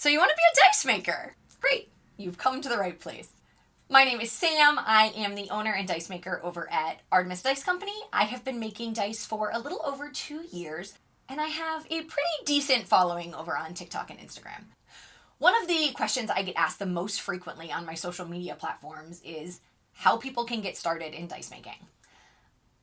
So you want to be a dice maker? Great, you've come to the right place. My name is Sam. I am the owner and dice maker over at Artemis Dice Company. I have been making dice for a little over 2 years, and I have a pretty decent following over on TikTok and Instagram. One of the questions I get asked the most frequently on my social media platforms is how people can get started in dice making.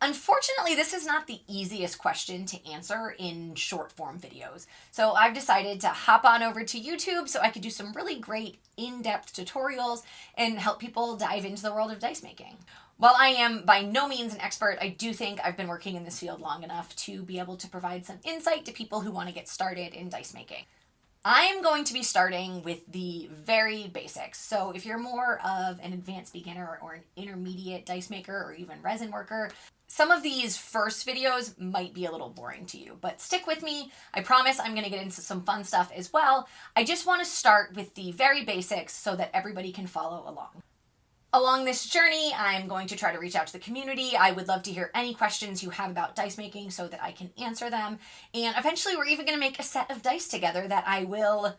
Unfortunately, this is not the easiest question to answer in short form videos. So I've decided to hop on over to YouTube so I could do some really great in-depth tutorials and help people dive into the world of dice making. While I am by no means an expert, I do think I've been working in this field long enough to be able to provide some insight to people who want to get started in dice making. I am going to be starting with the very basics. So if you're more of an advanced beginner or an intermediate dice maker or even resin worker, some of these first videos might be a little boring to you, but stick with me. I promise I'm going to get into some fun stuff as well. I just want to start with the very basics so that everybody can follow along. Along this journey, I'm going to try to reach out to the community. I would love to hear any questions you have about dice making so that I can answer them. And eventually we're even going to make a set of dice together that I will,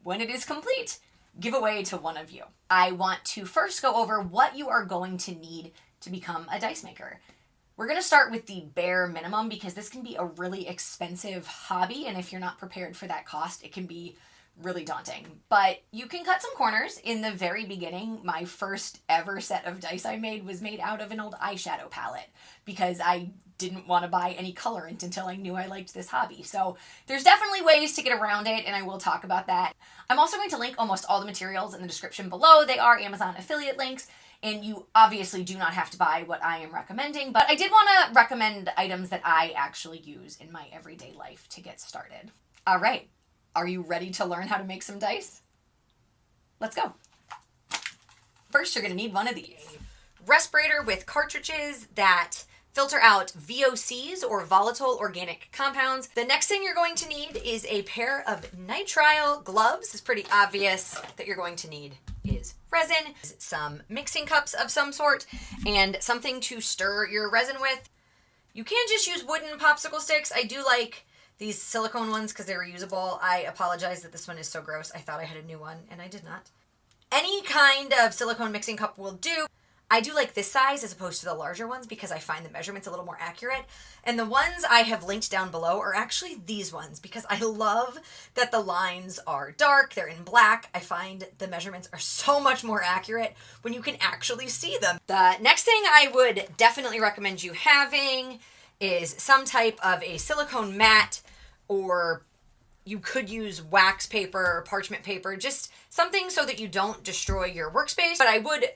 when it is complete, give away to one of you. I want to first go over what you are going to need to become a dice maker. We're going to start with the bare minimum because this can be a really expensive hobby, and if you're not prepared for that cost, it can be really daunting. But you can cut some corners. In the very beginning, my first ever set of dice I made was made out of an old eyeshadow palette because I didn't want to buy any colorant until I knew I liked this hobby. So there's definitely ways to get around it, and I will talk about that. I'm also going to link almost all the materials in the description below. They are Amazon affiliate links, and you obviously do not have to buy what I am recommending, but I did want to recommend items that I actually use in my everyday life to get started. All right, are you ready to learn how to make some dice? Let's go. First, you're going to need one of these. Respirator with cartridges that filter out VOCs or volatile organic compounds. The next thing you're going to need is a pair of nitrile gloves. It's pretty obvious that you're going to need is resin, some mixing cups of some sort, and something to stir your resin with. You can just use wooden popsicle sticks. I do like these silicone ones because they're reusable. I apologize that this one is so gross. I thought I had a new one and I did not. Any kind of silicone mixing cup will do. I do like this size as opposed to the larger ones because I find the measurements a little more accurate. And the ones I have linked down below are actually these ones because I love that the lines are dark, they're in black. I find the measurements are so much more accurate when you can actually see them. The next thing I would definitely recommend you having is some type of a silicone mat, or you could use wax paper or parchment paper, just something so that you don't destroy your workspace. But I would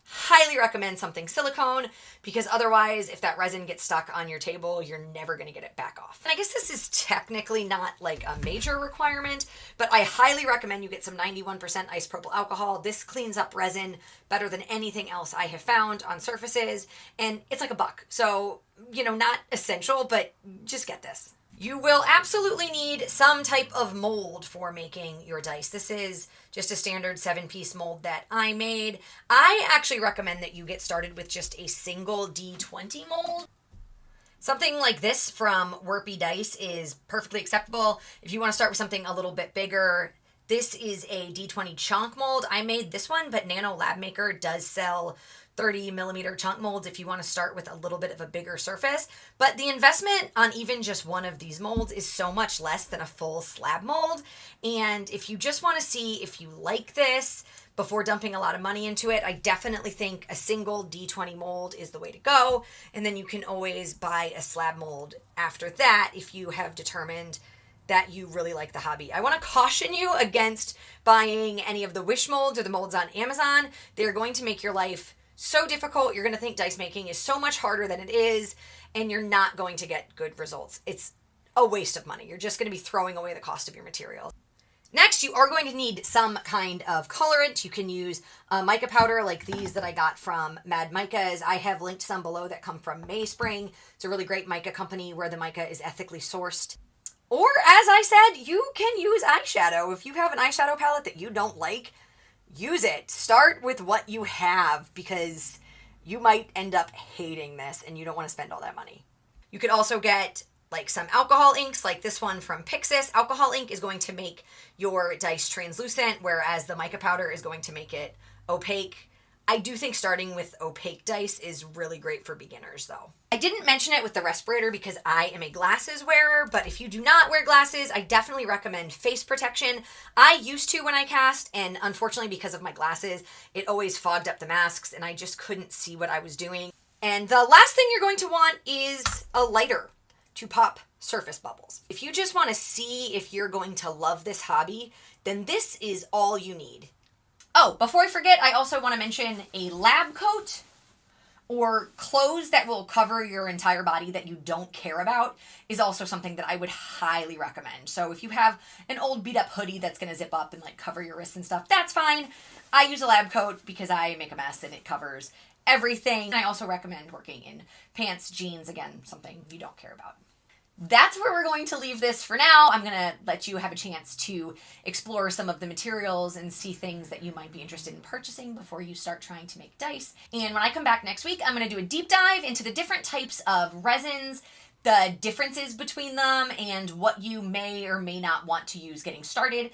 highly recommend something silicone because otherwise if that resin gets stuck on your table, you're never going to get it back off. And I guess this is technically not like a major requirement, but I highly recommend you get some 91% isopropyl alcohol. This cleans up resin better than anything else I have found on surfaces, and it's like $1. So, you know, not essential, but just get this. You will absolutely need some type of mold for making your dice. This is just a standard 7-piece mold that I made. I actually recommend that you get started with just a single D20 mold. Something like this from Warpy Dice is perfectly acceptable. If you want to start with something a little bit bigger, this is a D20 chunk mold. I made this one, but Nano Lab Maker does sell 30 millimeter chunk molds if you want to start with a little bit of a bigger surface. But the investment on even just one of these molds is so much less than a full slab mold. And if you just want to see if you like this before dumping a lot of money into it, I definitely think a single D20 mold is the way to go. And then you can always buy a slab mold after that if you have determined that you really like the hobby. I want to caution you against buying any of the wish molds or the molds on Amazon. They're going to make your life so difficult. You're going to think dice making is so much harder than it is, and you're not going to get good results. It's a waste of money. You're just going to be throwing away the cost of your materials. Next, you are going to need some kind of colorant. You can use mica powder like these that I got from Mad Micas. I have linked some below that come from Mayspring. It's a really great mica company where the mica is ethically sourced. Or, as I said, you can use eyeshadow. If you have an eyeshadow palette that you don't like, use it. Start with what you have because you might end up hating this and you don't want to spend all that money. You could also get like some alcohol inks, like this one from Pixis. Alcohol ink is going to make your dice translucent, whereas the mica powder is going to make it opaque. I do think starting with opaque dice is really great for beginners though. I didn't mention it with the respirator because I am a glasses wearer, but if you do not wear glasses, I definitely recommend face protection. I used to when I cast, and unfortunately because of my glasses, it always fogged up the masks and I just couldn't see what I was doing. And the last thing you're going to want is a lighter to pop surface bubbles. If you just want to see if you're going to love this hobby, then this is all you need. Oh, before I forget, I also want to mention a lab coat or clothes that will cover your entire body that you don't care about is also something that I would highly recommend. So if you have an old beat up hoodie that's going to zip up and like cover your wrists and stuff, that's fine. I use a lab coat because I make a mess and it covers everything. I also recommend working in pants, jeans, again, something you don't care about. That's where we're going to leave this for now. I'm going to let you have a chance to explore some of the materials and see things that you might be interested in purchasing before you start trying to make dice. And when I come back next week, I'm going to do a deep dive into the different types of resins, the differences between them, and what you may or may not want to use getting started.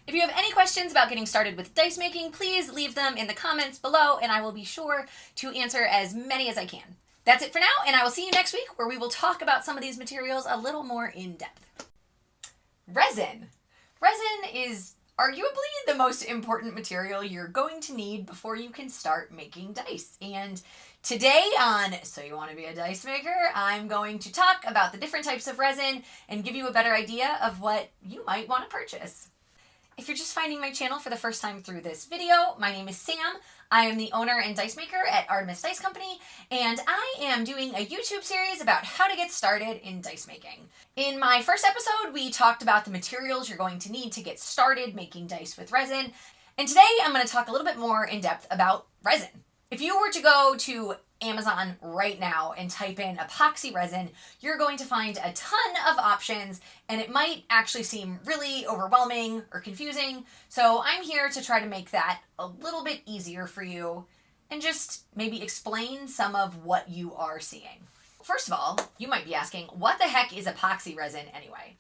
If you have any questions about getting started with dice making, please leave them in the comments below, and I will be sure to answer as many as I can. That's it for now, and I will see you next week where we will talk about some of these materials a little more in depth. Resin. Resin is arguably the most important material you're going to need before you can start making dice. And today on So You Want to Be a Dice Maker, I'm going to talk about the different types of resin and give you a better idea of what you might want to purchase. If you're just finding my channel for the first time through this video, my name is Sam. I am the owner and dice maker at Artemis Dice Company, and I am doing a YouTube series about how to get started in dice making. In my first episode, we talked about the materials you're going to need to get started making dice with resin, and today I'm going to talk a little bit more in depth about resin. If you were to go to Amazon right now and type in epoxy resin, you're going to find a ton of options, and it might actually seem really overwhelming or confusing. So I'm here to try to make that a little bit easier for you and just maybe explain some of what you are seeing. First of all, you might be asking, what the heck is epoxy resin anyway?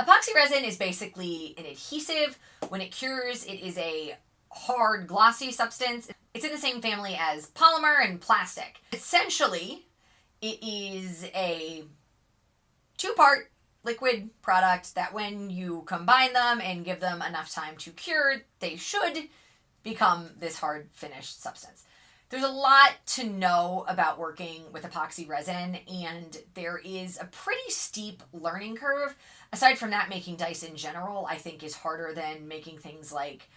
Epoxy resin is basically an adhesive. When it cures, it is a hard, glossy substance. It's in the same family as polymer and plastic. Essentially, it is a two-part liquid product that when you combine them and give them enough time to cure, they should become this hard finished substance. There's a lot to know about working with epoxy resin, and there is a pretty steep learning curve. Aside from that, making dice in general, I think, is harder than making things like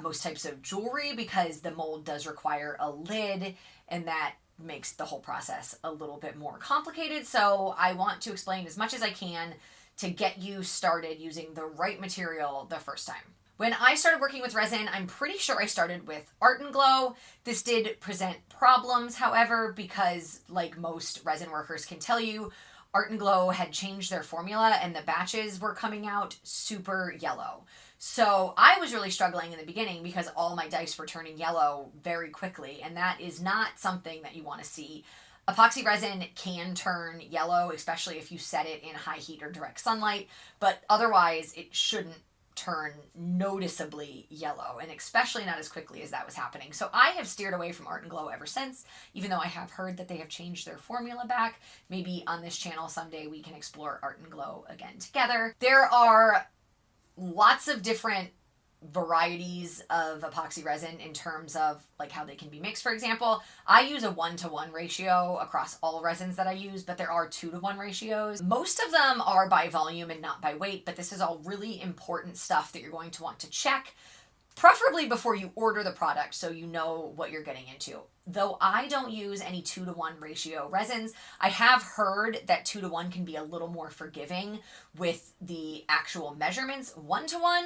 most types of jewelry, because the mold does require a lid, and that makes the whole process a little bit more complicated. So I want to explain as much as I can to get you started using the right material the first time. When I started working with resin, I'm pretty sure I started with Art and Glow. This did present problems, however, because like most resin workers can tell you, Art and Glow had changed their formula and the batches were coming out super yellow. So I was really struggling in the beginning because all my dice were turning yellow very quickly, and that is not something that you want to see. Epoxy resin can turn yellow, especially if you set it in high heat or direct sunlight, but otherwise it shouldn't turn noticeably yellow, and especially not as quickly as that was happening. So I have steered away from Art and Glow ever since, even though I have heard that they have changed their formula back. Maybe on this channel someday we can explore Art and Glow again together. There are lots of different varieties of epoxy resin in terms of like how they can be mixed. For example, I use a 1-to-1 ratio across all resins that I use, but there are 2-to-1 ratios. Most of them are by volume and not by weight, but this is all really important stuff that you're going to want to check, preferably before you order the product so you know what you're getting into. Though I don't use any 2-to-1 ratio resins, I have heard that 2-to-1 can be a little more forgiving with the actual measurements. 1-to-1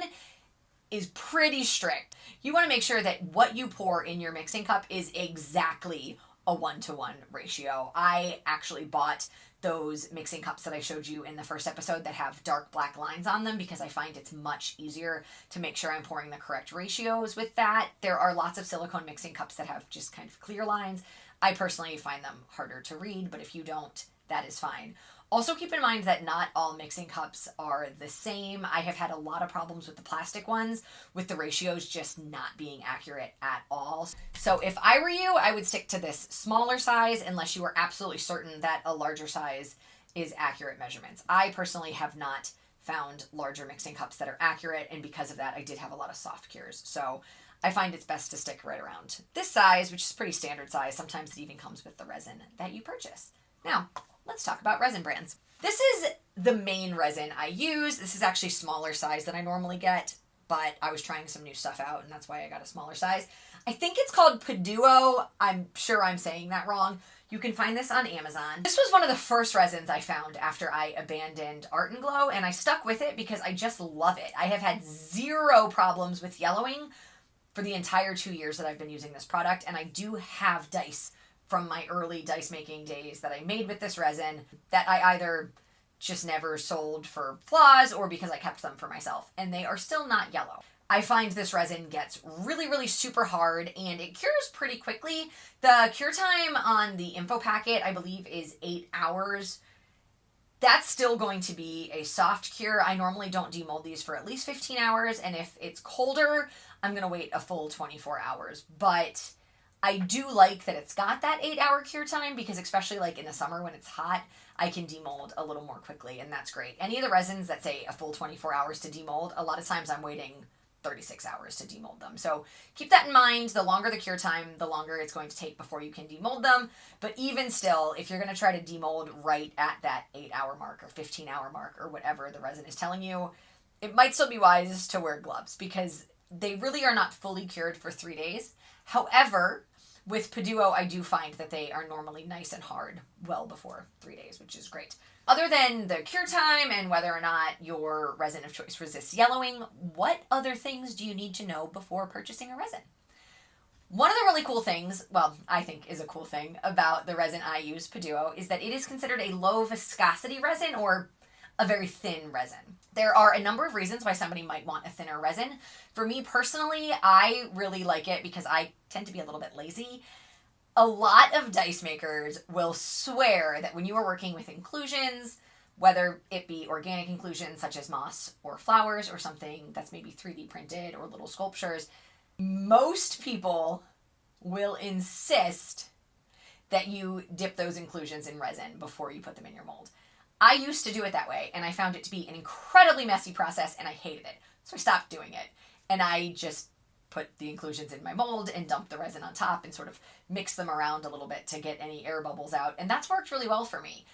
is pretty strict. You want to make sure that what you pour in your mixing cup is exactly a 1-to-1 ratio. I actually bought those mixing cups that I showed you in the first episode that have dark black lines on them because I find it's much easier to make sure I'm pouring the correct ratios with that. There are lots of silicone mixing cups that have just kind of clear lines. I personally find them harder to read, but if you don't, that is fine. Also keep in mind that not all mixing cups are the same. I have had a lot of problems with the plastic ones, with the ratios just not being accurate at all. So if I were you, I would stick to this smaller size unless you are absolutely certain that a larger size is accurate measurements. I personally have not found larger mixing cups that are accurate, and because of that, I did have a lot of soft cures. So I find it's best to stick right around this size, which is pretty standard size. Sometimes it even comes with the resin that you purchase. Now, let's talk about Resin Brands. This is the main resin I use. This is actually smaller size than I normally get, but I was trying some new stuff out, and that's why I got a smaller size. I think it's called Paduo. I'm sure I'm saying that wrong. You can find this on Amazon. This was one of the first resins I found after I abandoned Art and Glow, and I stuck with it because I just love it. I have had zero problems with yellowing for the entire 2 years that I've been using this product, and I do have dice from my early dice making days that I made with this resin that I either just never sold for flaws or because I kept them for myself, and they are still not yellow. I find this resin gets really, really super hard, and it cures pretty quickly. The cure time on the info packet, I believe, is 8 hours. That's still going to be a soft cure. I normally don't demold these for at least 15 hours, and if it's colder, I'm going to wait a full 24 hours. But I do like that it's got that 8-hour cure time because especially like in the summer when it's hot, I can demold a little more quickly, and that's great. Any of the resins that say a full 24 hours to demold, a lot of times I'm waiting 36 hours to demold them. So keep that in mind. The longer the cure time, the longer it's going to take before you can demold them. But even still, if you're going to try to demold right at that 8-hour mark or 15-hour mark or whatever the resin is telling you, it might still be wise to wear gloves because they really are not fully cured for 3 days. However, with Paduo, I do find that they are normally nice and hard well before 3 days, which is great. Other than the cure time and whether or not your resin of choice resists yellowing, what other things do you need to know before purchasing a resin? One of the really cool things, well, I think is a cool thing about the resin I use, Paduo, is that it is considered a low viscosity resin or a very thin resin. There are a number of reasons why somebody might want a thinner resin. For me personally, I really like it because I tend to be a little bit lazy. A lot of dice makers will swear that when you are working with inclusions, whether it be organic inclusions such as moss or flowers or something that's maybe 3D printed or little sculptures, most people will insist that you dip those inclusions in resin before you put them in your mold. I used to do it that way, and I found it to be an incredibly messy process, and I hated it. So I stopped doing it, and I just put the inclusions in my mold and dumped the resin on top and sort of mix them around a little bit to get any air bubbles out, and that's worked really well for me.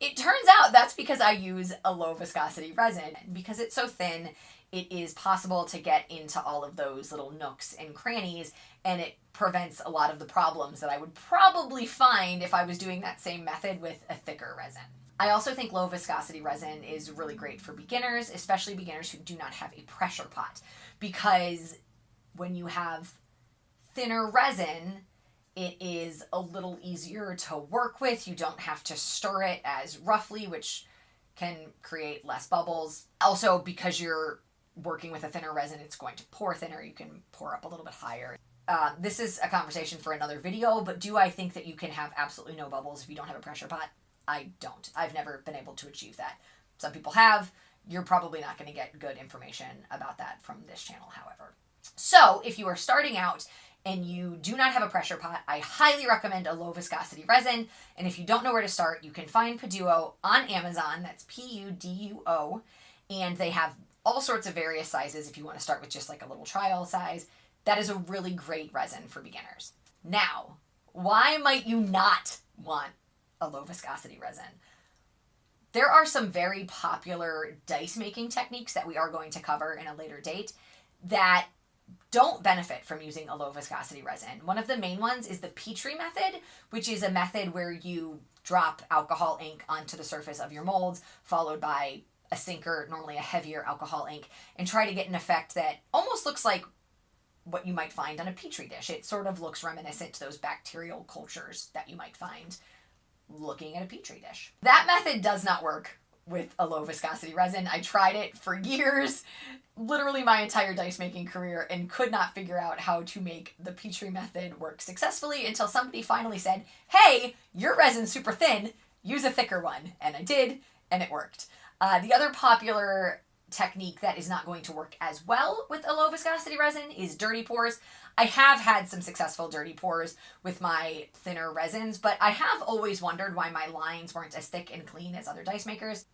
It turns out that's because I use a low viscosity resin. Because it's so thin, it is possible to get into all of those little nooks and crannies, and it prevents a lot of the problems that I would probably find if I was doing that same method with a thicker resin. I also think low viscosity resin is really great for beginners, especially beginners who do not have a pressure pot, because when you have thinner resin, it is a little easier to work with. You don't have to stir it as roughly, which can create less bubbles. Also, because you're working with a thinner resin, it's going to pour thinner. You can pour up a little bit higher. This is a conversation for another video, but do I think that you can have absolutely no bubbles if you don't have a pressure pot? I don't. I've never been able to achieve that. Some people have. You're probably not going to get good information about that from this channel, however. So if you are starting out and you do not have a pressure pot, I highly recommend a low viscosity resin. And if you don't know where to start, you can find Paduo on Amazon. That's Puduo. And they have all sorts of various sizes if you want to start with just like a little trial size. That is a really great resin for beginners. Now, why might you not want a low viscosity resin? There are some very popular dice making techniques that we are going to cover in a later date that don't benefit from using a low viscosity resin. One of the main ones is the Petri method, which is a method where you drop alcohol ink onto the surface of your molds, followed by a sinker, normally a heavier alcohol ink, and try to get an effect that almost looks like what you might find on a Petri dish. It sort of looks reminiscent to those bacterial cultures that you might find looking at a Petri dish. That method does not work with a low viscosity resin. I tried it for years, literally my entire dice making career, and could not figure out how to make the Petri method work successfully until somebody finally said, hey, your resin's super thin, use a thicker one. And I did, and it worked. The other popular technique that is not going to work as well with a low viscosity resin is dirty pours. I have had some successful dirty pours with my thinner resins, but I have always wondered why my lines weren't as thick and clean as other dice makers.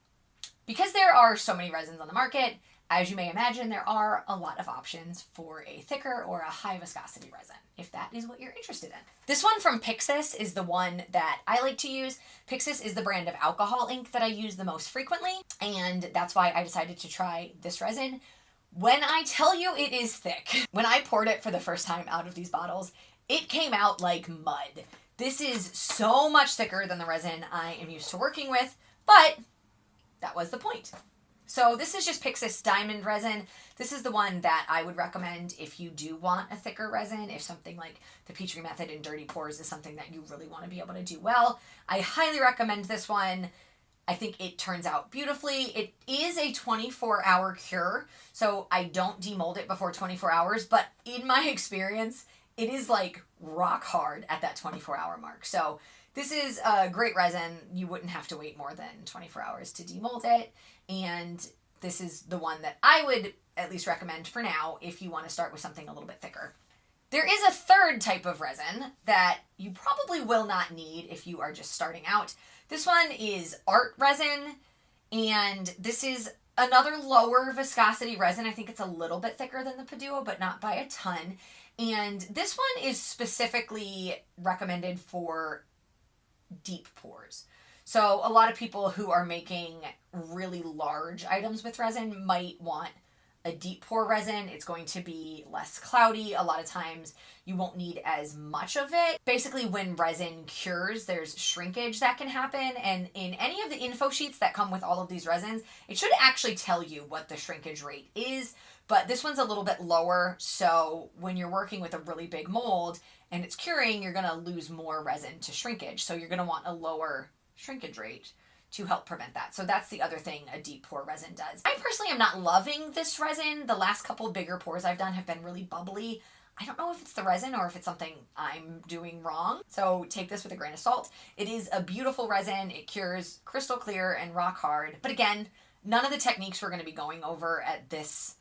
Because there are so many resins on the market, as you may imagine, there are a lot of options for a thicker or a high viscosity resin, if that is what you're interested in. This one from Pixis is the one that I like to use. Pixis is the brand of alcohol ink that I use the most frequently, and that's why I decided to try this resin. When I tell you it is thick, when I poured it for the first time out of these bottles, it came out like mud. This is so much thicker than the resin I am used to working with, but that was the point. So this is just Pixis Diamond Resin. This is the one that I would recommend if you do want a thicker resin, if something like the Petri method and dirty pours is something that you really want to be able to do well. I highly recommend this one. I think it turns out beautifully. It is a 24-hour cure, so I don't demold it before 24 hours, but in my experience, it is like rock hard at that 24-hour mark. So this is a great resin. You wouldn't have to wait more than 24 hours to demold it. And this is the one that I would at least recommend for now if you want to start with something a little bit thicker. There is a third type of resin that you probably will not need if you are just starting out. This one is art resin, and this is another lower viscosity resin. I think it's a little bit thicker than the Padua, but not by a ton. And this one is specifically recommended for deep pours. So a lot of people who are making really large items with resin might want a deep pour resin. It's going to be less cloudy. A lot of times you won't need as much of it. Basically, when resin cures, there's shrinkage that can happen. And in any of the info sheets that come with all of these resins, it should actually tell you what the shrinkage rate is. But this one's a little bit lower. So when you're working with a really big mold and it's curing, you're going to lose more resin to shrinkage. So you're going to want a lower shrinkage rate to help prevent that. So that's the other thing a deep pour resin does. I personally am not loving this resin. The last couple bigger pours I've done have been really bubbly. I don't know if it's the resin or if it's something I'm doing wrong. So take this with a grain of salt. It is a beautiful resin. It cures crystal clear and rock hard. But again, none of the techniques we're going to be going over at this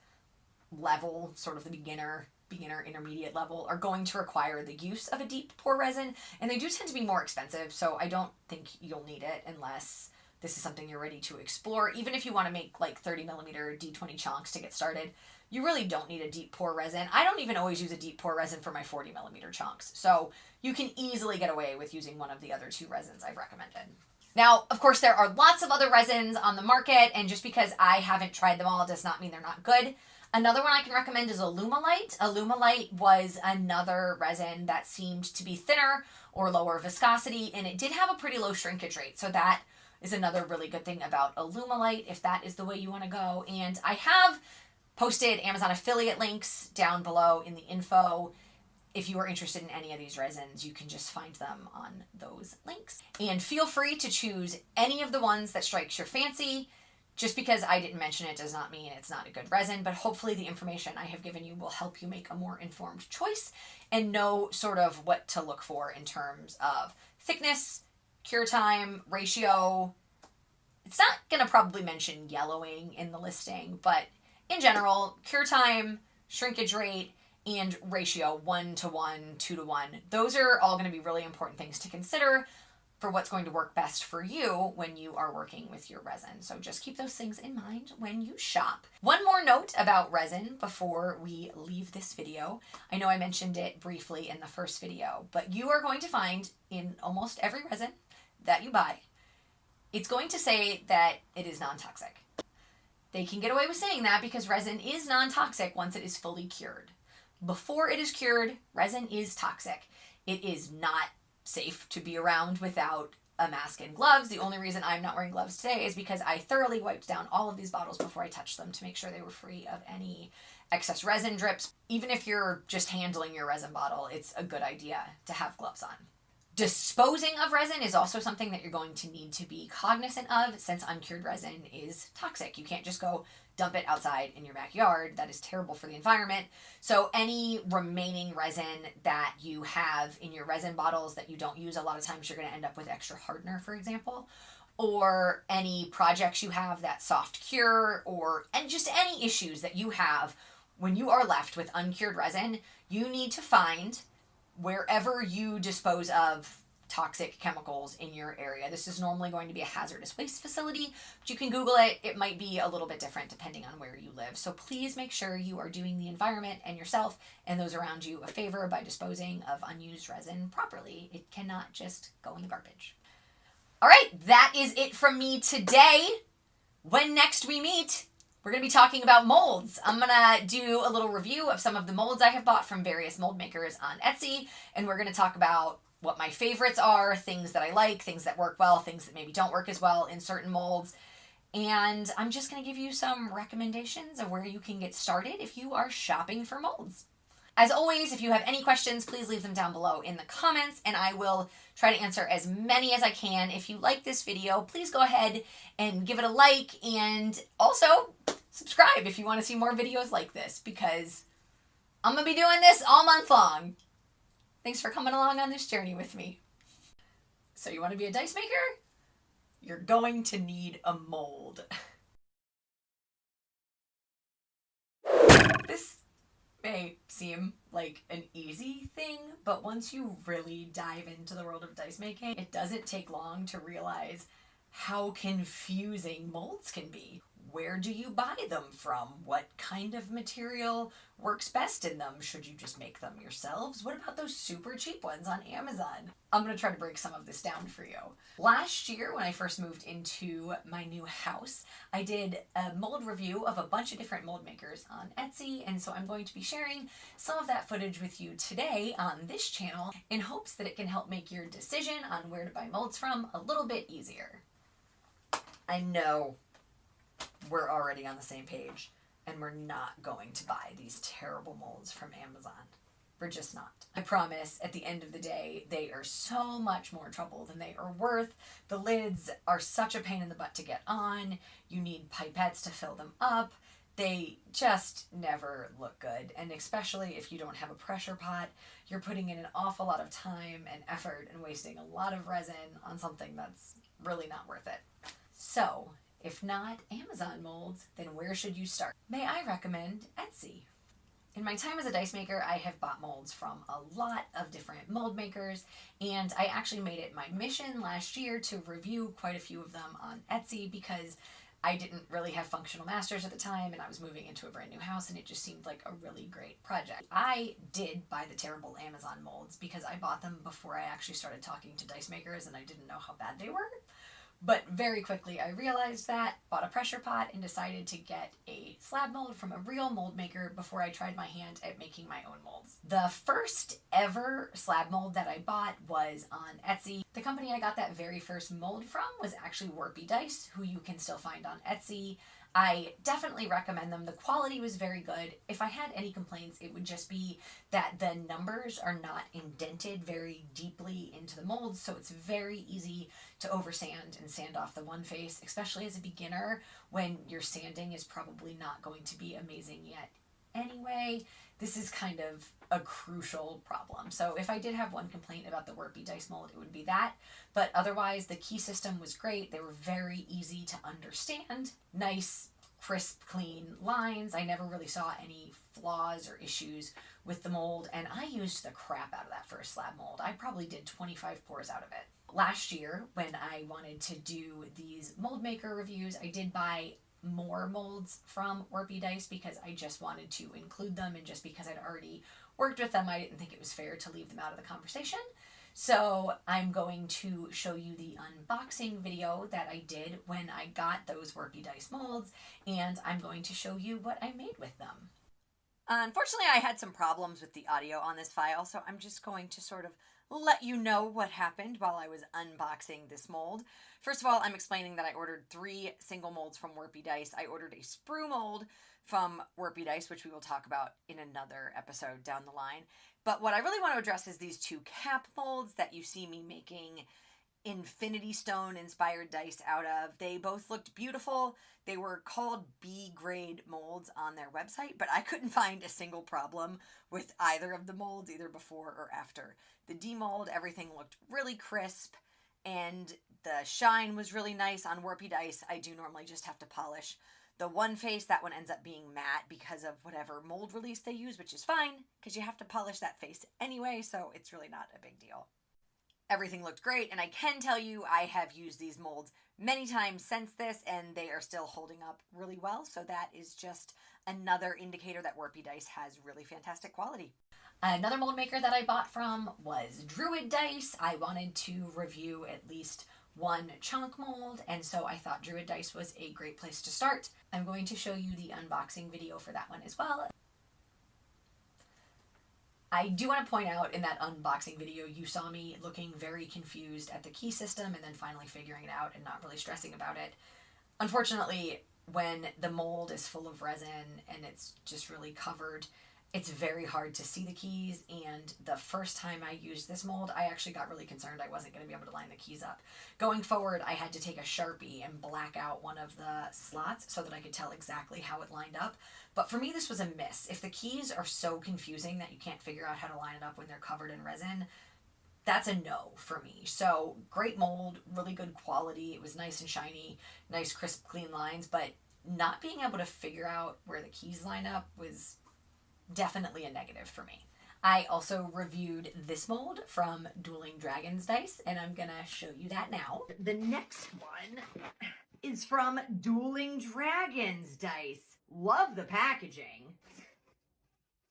level, sort of the beginner, intermediate level, are going to require the use of a deep pour resin. And they do tend to be more expensive. So I don't think you'll need it unless this is something you're ready to explore. Even if you want to make like 30 millimeter D20 chunks to get started, you really don't need a deep pour resin. I don't even always use a deep pour resin for my 40 millimeter chunks. So you can easily get away with using one of the other two resins I've recommended. Now, of course, there are lots of other resins on the market, and just because I haven't tried them all does not mean they're not good. Another one I can recommend is Alumilite. Alumilite was another resin that seemed to be thinner or lower viscosity, and it did have a pretty low shrinkage rate. So that is another really good thing about Alumilite, if that is the way you want to go. And I have posted Amazon affiliate links down below in the info. If you are interested in any of these resins, you can just find them on those links. And feel free to choose any of the ones that strikes your fancy. Just because I didn't mention it does not mean it's not a good resin, but hopefully the information I have given you will help you make a more informed choice and know sort of what to look for in terms of thickness, cure time, ratio. It's not going to probably mention yellowing in the listing, but in general, cure time, shrinkage rate, and ratio 1:1, 2:1. Those are all going to be really important things to consider for what's going to work best for you when you are working with your resin. So just keep those things in mind when you shop. One more note about resin before we leave this video. I know I mentioned it briefly in the first video, but you are going to find in almost every resin that you buy, it's going to say that it is non-toxic. They can get away with saying that because resin is non-toxic once it is fully cured. Before it is cured, resin is toxic. It is not safe to be around without a mask and gloves. The only reason I'm not wearing gloves today is because I thoroughly wiped down all of these bottles before I touched them to make sure they were free of any excess resin drips. Even if you're just handling your resin bottle, it's a good idea to have gloves on. Disposing of resin is also something that you're going to need to be cognizant of, since uncured resin is toxic. You can't just go dump it outside in your backyard. That is terrible for the environment. So any remaining resin that you have in your resin bottles that you don't use, a lot of times you're going to end up with extra hardener, for example, or any projects you have that soft cure, and just any issues that you have when you are left with uncured resin. You need to find wherever you dispose of toxic chemicals in your area. This is normally going to be a hazardous waste facility, but you can Google it. It might be a little bit different depending on where you live. So please make sure you are doing the environment and yourself and those around you a favor by disposing of unused resin properly. It cannot just go in the garbage. All right, that is it from me today. When next we meet, we're going to be talking about molds. I'm going to do a little review of some of the molds I have bought from various mold makers on Etsy, and we're going to talk about what my favorites are, things that I like, things that work well, things that maybe don't work as well in certain molds. And I'm just going to give you some recommendations of where you can get started if you are shopping for molds. As always, if you have any questions, please leave them down below in the comments, and I will try to answer as many as I can. If you like this video, please go ahead and give it a like, and also subscribe if you want to see more videos like this, because I'm going to be doing this all month long. Thanks for coming along on this journey with me. So you want to be a dice maker? You're going to need a mold. This may seem like an easy thing, but once you really dive into the world of dice making, it doesn't take long to realize how confusing molds can be. Where do you buy them from? What kind of material works best in them? Should you just make them yourselves? What about those super cheap ones on Amazon? I'm going to try to break some of this down for you. Last year, when I first moved into my new house, I did a mold review of a bunch of different mold makers on Etsy, and so I'm going to be sharing some of that footage with you today on this channel in hopes that it can help make your decision on where to buy molds from a little bit easier. I know we're already on the same page, and we're not going to buy these terrible molds from Amazon. We're just not. I promise, at the end of the day, they are so much more trouble than they are worth. The lids are such a pain in the butt to get on. You need pipettes to fill them up. They just never look good, and especially if you don't have a pressure pot, you're putting in an awful lot of time and effort and wasting a lot of resin on something that's really not worth it. So, if not Amazon molds, then where should you start? May I recommend Etsy? In my time as a dice maker, I have bought molds from a lot of different mold makers, and I actually made it my mission last year to review quite a few of them on Etsy because I didn't really have functional masters at the time, and I was moving into a brand new house, and it just seemed like a really great project. I did buy the terrible Amazon molds because I bought them before I actually started talking to dice makers, and I didn't know how bad they were. But very quickly I realized that, bought a pressure pot, and decided to get a slab mold from a real mold maker before I tried my hand at making my own molds. The first ever slab mold that I bought was on Etsy. The company I got that very first mold from was actually Warpy Dice, who you can still find on Etsy. I definitely recommend them. The quality was very good. If I had any complaints, it would just be that the numbers are not indented very deeply into the molds, so it's very easy to oversand and sand off the one face, especially as a beginner when your sanding is probably not going to be amazing yet. Anyway, this is kind of a crucial problem. So if I did have one complaint about the Warpy Dice mold, it would be that. But otherwise, the key system was great. They were very easy to understand. Nice, crisp, clean lines. I never really saw any flaws or issues with the mold, and I used the crap out of that first slab mold. I probably did 25 pours out of it. Last year, when I wanted to do these mold maker reviews, I did buy more molds from Warpy Dice because I just wanted to include them, and just because I'd already worked with them, I didn't think it was fair to leave them out of the conversation. So I'm going to show you the unboxing video that I did when I got those Warpy Dice molds, and I'm going to show you what I made with them. Unfortunately, I had some problems with the audio on this file, so I'm just going to sort of let you know what happened while I was unboxing this mold. First of all, I'm explaining that I ordered 3 single molds from Warpy Dice. I ordered a sprue mold from Warpy Dice, which we will talk about in another episode down the line. But what I really want to address is these 2 cap molds that you see me making Infinity Stone inspired dice out of. They both looked beautiful. They were called B grade molds on their website, but I couldn't find a single problem with either of the molds, either before or after. The demold, everything looked really crisp, and the shine was really nice on Warpy Dice. I do normally just have to polish the one face. That one ends up being matte because of whatever mold release they use, which is fine because you have to polish that face anyway, so it's really not a big deal. Everything looked great, and I can tell you I have used these molds many times since this, and they are still holding up really well, so that is just another indicator that Warpy Dice has really fantastic quality. Another mold maker that I bought from was Druid Dice. I wanted to review at least one chunk mold, and so I thought Druid Dice was a great place to start. I'm going to show you the unboxing video for that one as well. I do want to point out in that unboxing video, you saw me looking very confused at the key system and then finally figuring it out and not really stressing about it. Unfortunately, when the mold is full of resin and it's just really covered, it's very hard to see the keys, and the first time I used this mold, I actually got really concerned I wasn't going to be able to line the keys up. Going forward, I had to take a Sharpie and black out one of the slots so that I could tell exactly how it lined up. But for me, this was a miss. If the keys are so confusing that you can't figure out how to line it up when they're covered in resin, that's a no for me. So great mold, really good quality. It was nice and shiny, nice crisp, clean lines, but not being able to figure out where the keys line up was definitely a negative for me. I also reviewed this mold from Dueling Dragons Dice, and I'm gonna show you that now. The next one is from Dueling Dragons Dice. Love the packaging.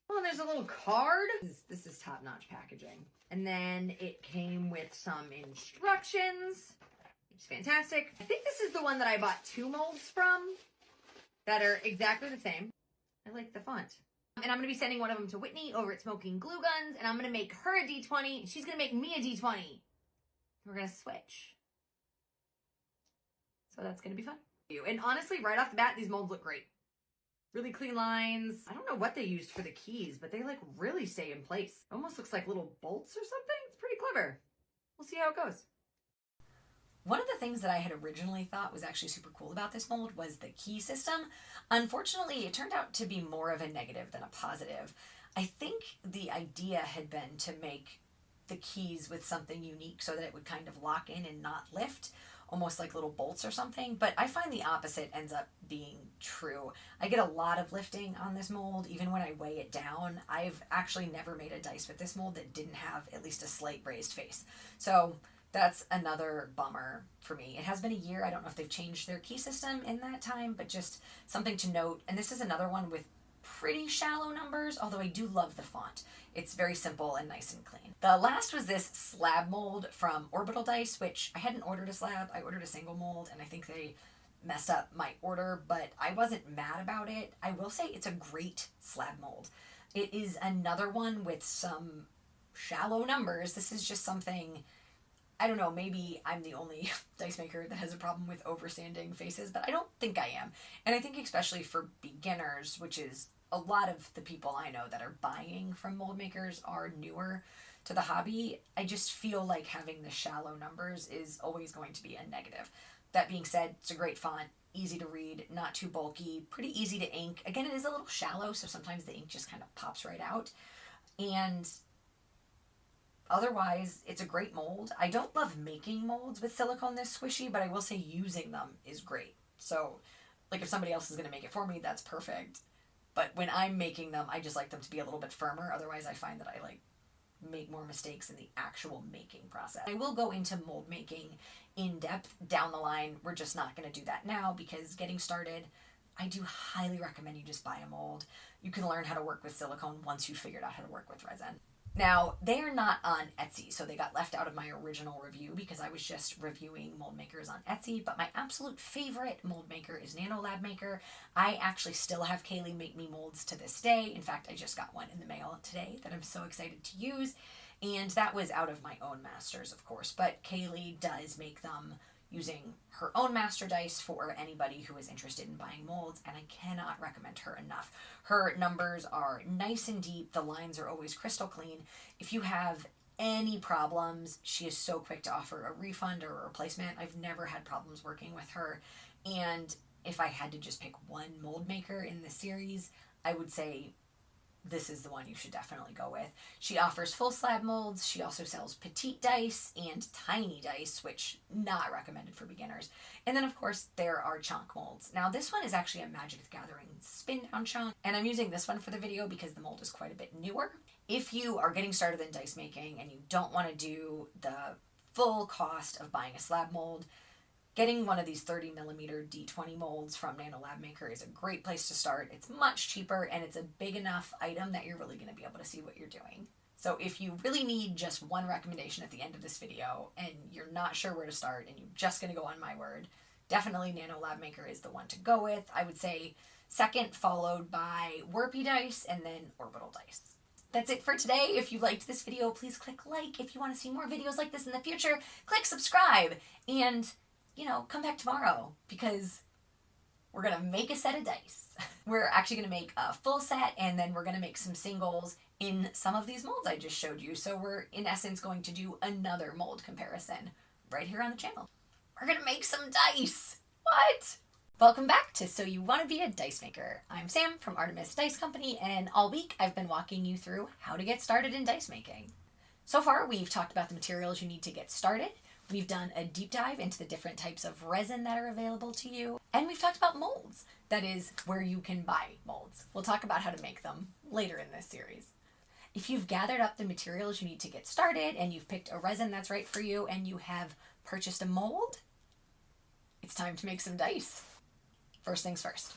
Oh, and there's a little card. This is top-notch packaging. And then it came with some instructions, which is fantastic. I think this is the one that I bought 2 molds from that are exactly the same. I like the font. And I'm going to be sending one of them to Whitney over at Smoking Glue Guns, and I'm going to make her a D20, and she's going to make me a D20. We're going to switch. So that's going to be fun. And honestly, right off the bat, these molds look great. Really clean lines. I don't know what they used for the keys, but they like really stay in place. Almost looks like little bolts or something. It's pretty clever. We'll see how it goes. One of the things that I had originally thought was actually super cool about this mold was the key system. Unfortunately, it turned out to be more of a negative than a positive. I think the idea had been to make the keys with something unique so that it would kind of lock in and not lift, almost like little bolts or something, but I find the opposite ends up being true. I get a lot of lifting on this mold, even when I weigh it down. I've actually never made a dice with this mold that didn't have at least a slight raised face. So that's another bummer for me. It has been a year. I don't know if they've changed their key system in that time, but just something to note. And this is another one with pretty shallow numbers, although I do love the font. It's very simple and nice and clean. The last was this slab mold from Orbital Dice, which I hadn't ordered a slab. I ordered a single mold, and I think they messed up my order, but I wasn't mad about it. I will say it's a great slab mold. It is another one with some shallow numbers. This is just something, I don't know, maybe I'm the only dice maker that has a problem with oversanding faces, but I don't think I am. And I think especially for beginners, which is a lot of the people I know that are buying from mold makers are newer to the hobby, I just feel like having the shallow numbers is always going to be a negative. That being said, it's a great font, easy to read, not too bulky, pretty easy to ink. Again, it is a little shallow, so sometimes the ink just kind of pops right out. And otherwise, it's a great mold. I don't love making molds with silicone this squishy, but I will say using them is great. So, like, if somebody else is going to make it for me, that's perfect. But when I'm making them, I just like them to be a little bit firmer. Otherwise, I find that I make more mistakes in the actual making process. I will go into mold making in depth down the line. We're just not going to do that now because getting started, I do highly recommend you just buy a mold. You can learn how to work with silicone once you've figured out how to work with resin. Now, they are not on Etsy, so they got left out of my original review because I was just reviewing mold makers on Etsy, but my absolute favorite mold maker is Nano Lab Maker. I actually still have Kaylee make me molds to this day. In fact, I just got one in the mail today that I'm so excited to use. And that was out of my own masters, of course, but Kaylee does make them using her own master dice for anybody who is interested in buying molds, and I cannot recommend her enough. Her numbers are nice and deep. The lines are always crystal clean. If you have any problems, she is so quick to offer a refund or a replacement. I've never had problems working with her. And if I had to just pick one mold maker in this series, I would say this is the one you should definitely go with. She offers full slab molds. She also sells petite dice and tiny dice, which not recommended for beginners. And then of course there are chunk molds. Now this one is actually a Magic the Gathering spin down chunk, and I'm using this one for the video because the mold is quite a bit newer. If you are getting started in dice making and you don't want to do the full cost of buying a slab mold, getting one of these 30mm D20 molds from Nano Lab Maker is a great place to start. It's much cheaper and it's a big enough item that you're really going to be able to see what you're doing. So if you really need just one recommendation at the end of this video and you're not sure where to start and you're just going to go on my word, definitely Nano Lab Maker is the one to go with. I would say second, followed by Warpy Dice and then Orbital Dice. That's it for today. If you liked this video, please click like. If you want to see more videos like this in the future, click subscribe. And, you know, come back tomorrow because we're going to make a set of dice. We're actually going to make a full set, and then we're going to make some singles in some of these molds I just showed you. So we're, in essence, going to do another mold comparison right here on the channel. We're going to make some dice. What? Welcome back to So You Want to Be a Dice Maker. I'm Sam from Artemis Dice Company, and all week I've been walking you through how to get started in dice making. So far, we've talked about the materials you need to get started. We've done a deep dive into the different types of resin that are available to you. And we've talked about molds. That is, where you can buy molds. We'll talk about how to make them later in this series. If you've gathered up the materials you need to get started, and you've picked a resin that's right for you, and you have purchased a mold, it's time to make some dice. First things first.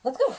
Let's go.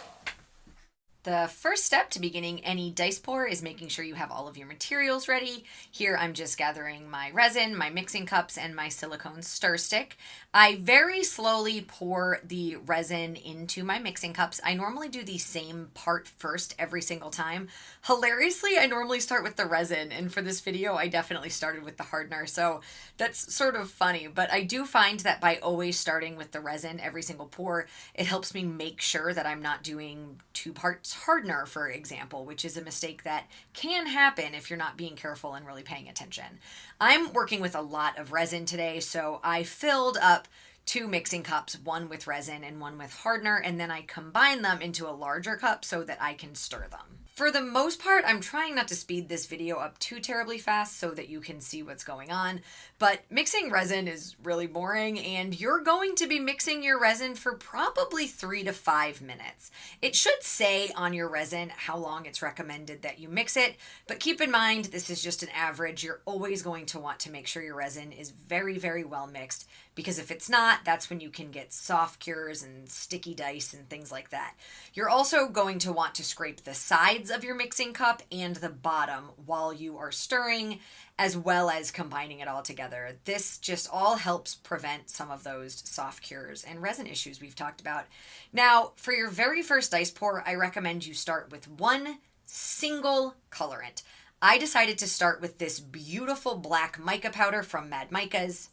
The first step to beginning any dice pour is making sure you have all of your materials ready. Here I'm just gathering my resin, my mixing cups, and my silicone stir stick. I very slowly pour the resin into my mixing cups. I normally do the same part first every single time. Hilariously, I normally start with the resin, and for this video I definitely started with the hardener, so that's sort of funny, but I do find that by always starting with the resin every single pour, it helps me make sure that I'm not doing 2 parts hardener, for example, which is a mistake that can happen if you're not being careful and really paying attention. I'm working with a lot of resin today, so I filled up 2 mixing cups, one with resin and one with hardener, and then I combine them into a larger cup so that I can stir them. For the most part, I'm trying not to speed this video up too terribly fast so that you can see what's going on, but mixing resin is really boring, and you're going to be mixing your resin for probably 3 to 5 minutes. It should say on your resin how long it's recommended that you mix it, but keep in mind this is just an average. You're always going to want to make sure your resin is very, very well mixed, because if it's not, that's when you can get soft cures and sticky dice and things like that. You're also going to want to scrape the sides of your mixing cup and the bottom while you are stirring, as well as combining it all together. This just all helps prevent some of those soft cures and resin issues we've talked about. Now, for your very first dice pour, I recommend you start with one single colorant. I decided to start with this beautiful black mica powder from Mad Micas.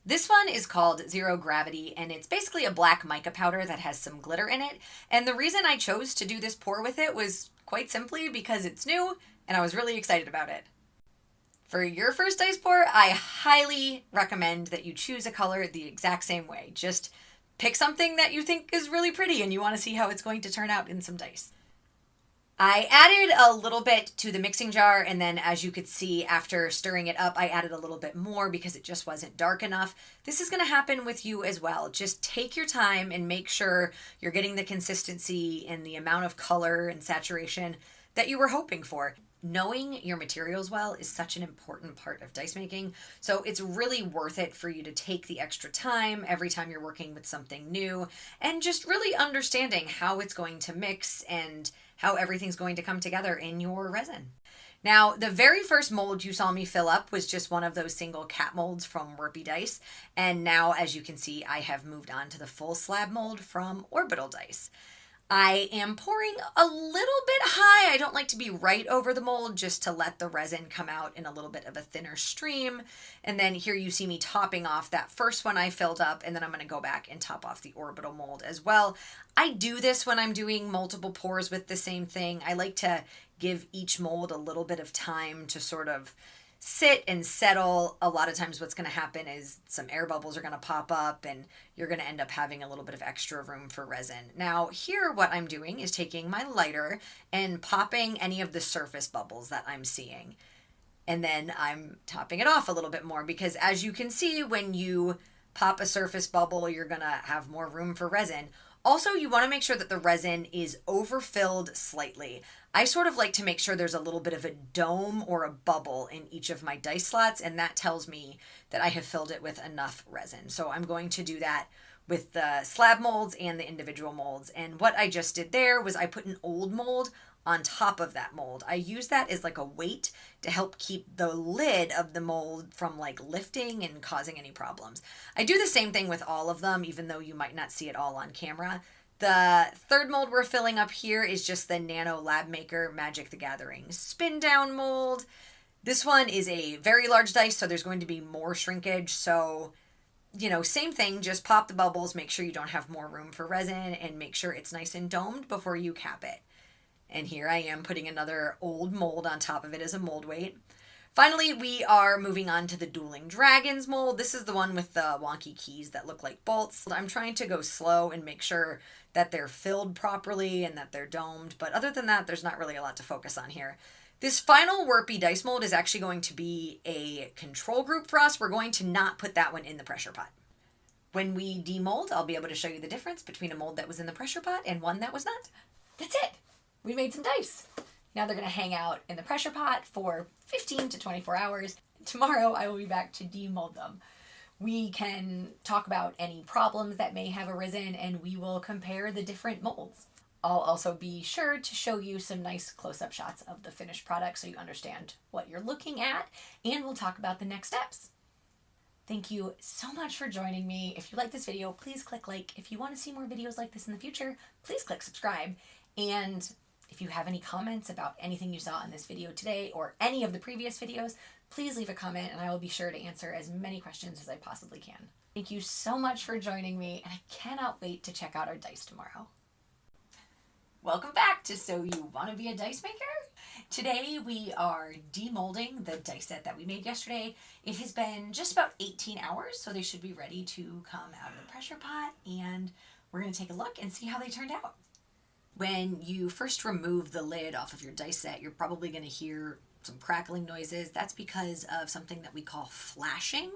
This one is called Zero Gravity, and it's basically a black mica powder that has some glitter in it. And the reason I chose to do this pour with it was quite simply because it's new and I was really excited about it. For your first dice pour, I highly recommend that you choose a color the exact same way. Just pick something that you think is really pretty and you want to see how it's going to turn out in some dice. I added a little bit to the mixing jar, and then as you could see after stirring it up, I added a little bit more because it just wasn't dark enough. This is going to happen with you as well. Just take your time and make sure you're getting the consistency and the amount of color and saturation that you were hoping for. Knowing your materials well is such an important part of dice making, so it's really worth it for you to take the extra time every time you're working with something new and just really understanding how it's going to mix and how everything's going to come together in your resin. Now, the very first mold you saw me fill up was just one of those single cat molds from Warpy Dice, and now, as you can see, I have moved on to the full slab mold from Orbital Dice. I am pouring a little bit high. I don't like to be right over the mold, just to let the resin come out in a little bit of a thinner stream. And then here you see me topping off that first one I filled up, and then I'm going to go back and top off the orbital mold as well. I do this when I'm doing multiple pours with the same thing. I like to give each mold a little bit of time to sort of sit and settle. A lot of times what's going to happen is some air bubbles are going to pop up and you're going to end up having a little bit of extra room for resin. Now here what I'm doing is taking my lighter and popping any of the surface bubbles that I'm seeing. And then I'm topping it off a little bit more, because as you can see, when you pop a surface bubble, you're going to have more room for resin. Also, you want to make sure that the resin is overfilled slightly. I sort of like to make sure there's a little bit of a dome or a bubble in each of my dice slots, and that tells me that I have filled it with enough resin. So I'm going to do that with the slab molds and the individual molds. And what I just did there was I put an old mold on top of that mold. I use that as like a weight to help keep the lid of the mold from like lifting and causing any problems. I do the same thing with all of them, even though you might not see it all on camera. The third mold we're filling up here is just the Nano Lab Maker Magic the Gathering spin down mold. This one is a very large dice, so there's going to be more shrinkage. So, same thing, just pop the bubbles, make sure you don't have more room for resin, and make sure it's nice and domed before you cap it. And here I am putting another old mold on top of it as a mold weight. Finally, we are moving on to the Dueling Dragons mold. This is the one with the wonky keys that look like bolts. I'm trying to go slow and make sure that they're filled properly and that they're domed. But other than that, there's not really a lot to focus on here. This final Warpy Dice mold is actually going to be a control group for us. We're going to not put that one in the pressure pot. When we demold, I'll be able to show you the difference between a mold that was in the pressure pot and one that was not. That's it. We made some dice. Now they're going to hang out in the pressure pot for 15 to 24 hours. Tomorrow I will be back to demold them. We can talk about any problems that may have arisen, and we will compare the different molds. I'll also be sure to show you some nice close-up shots of the finished product so you understand what you're looking at, and we'll talk about the next steps. Thank you so much for joining me. If you like this video, please click like. If you want to see more videos like this in the future, please click subscribe. And if you have any comments about anything you saw in this video today or any of the previous videos, please leave a comment and I will be sure to answer as many questions as I possibly can. Thank you so much for joining me, and I cannot wait to check out our dice tomorrow. Welcome back to So You Want to Be a Dice Maker? Today we are demolding the dice set that we made yesterday. It has been just about 18 hours, so they should be ready to come out of the pressure pot, and we're going to take a look and see how they turned out. When you first remove the lid off of your dice set, you're probably going to hear some crackling noises. That's because of something that we call flashing.